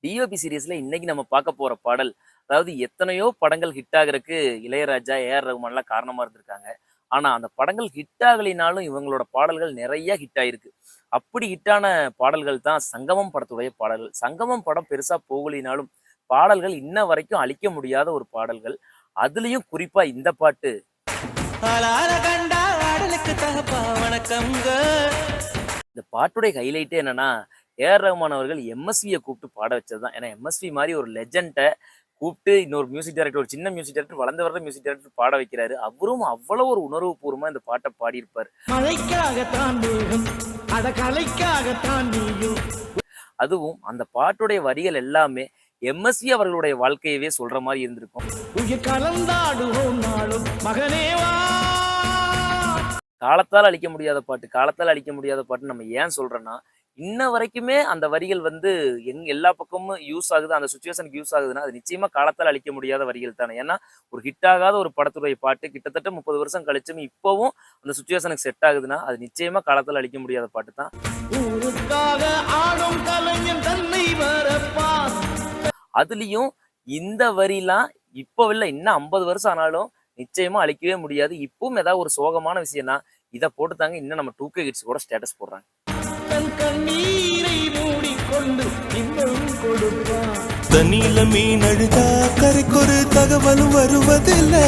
DOP சீரிஸ்ல இன்னைக்கு நம்ம பார்க்க போற பாடல், அதாவது எத்தனையோ படங்கள் ஹிட் ஆகுறக்கு இளையராஜா, ஏஆர் ரகுமான்லாம் காரணமா இருந்திருக்காங்க. ஆனா அந்த படங்கள் ஹிட் ஆகலைனாலும் இவங்களோட பாடல்கள் நிறைய ஹிட் ஆயிருக்கு. அப்படி ஹிட்டான பாடல்கள் தான் சங்கமம் படத்துடைய பாடல்கள். சங்கமம் படம் பெருசா போகலினாலும், பாடல்கள் இன்ன வரைக்கும் அழிக்க முடியாத ஒரு பாடல்கள். அதுலயும் குறிப்பா இந்த பாட்டு. ஆளால கண்டா ஆடலுக்கு தகப்பா வணக்கம்ங்க. இந்த பாட்டுடைய ஹைலைட்டே என்னன்னா, ஏஆர் ரகுமான் அவர்கள் எம்எஸ்விய கூப்பிட்டு பாட வச்சது தான். ஏன்னா எம்எஸ்வி மாரி ஒரு லெஜண்ட்ட கூப்பிட்டு இன்னொரு மியூசிக் டைரக்டர், ஒரு சின்ன மியூசிக் டைரக்டர், வளர்ந்து வர்ற மியூசிக் டைரக்டர் பாட வைக்கிறாரு. அவரும் அவ்வளவு ஒரு உணர்வுபூர்வமா இந்த பாட்ட பாடியிருப்பாரு. மழைக்காகத்தான் மேகம், அட கலைக்காகத்தான் நீயும். அதுவும் அந்த பாட்டுடைய வரிகள் எல்லாமே எம்எஸ்வி அவர்களுடைய வாழ்க்கையவே சொல்ற மாரி இருந்திருக்கும். உயிர் கலந்தாடுவோம் நாளும் மகனேவா. காலத்தால் அழிக்க முடியாத பாட்டு, காலத்தால் அழிக்க முடியாத பாட்டுன்னு நம்ம ஏன் சொல்றோம்னா, இன்ன வரைக்குமே அந்த வரிகள் வந்து எல்லா பக்கமும் யூஸ் ஆகுது. அந்த சிச்சுவேஷனுக்கு யூஸ் ஆகுதுன்னா, அது நிச்சயமா காலத்தால் அழிக்க முடியாத வரிகள் தானே. ஏன்னா, ஒரு ஹிட் ஆகாத ஒரு படத்துடைய பாட்டு கிட்டத்தட்ட 30 வருஷம் கழிச்சும் இப்பவும் அந்த சிச்சுவேஷனுக்கு செட் ஆகுதுன்னா, அது நிச்சயமா காலத்தால் அழிக்க முடியாத பாட்டு தான். ஊருக்காக ஆடும் கலைஞன் தன்னை வரப்பார். அதுலயும் இந்த வரிலாம் இப்போ இல்ல, இன்னும் 50 வருஷம் ஆனாலும் நிச்சயமா அழிக்கவே முடியாது. இப்பவும் ஏதாவது ஒரு சோகமான விஷயம்னா, இத போட்டுத்தாங்க இன்னும் நம்ம 2K கிட்ஸ் கூட ஸ்டேட்டஸ் போடுறாங்க. தன் கண்ணீரை மூடிக்கொண்டு இன்னும் கொடுப்பான். தண்ணில மீன் அழுதா கரைக்கொரு தகவலும் வருவதில்லை.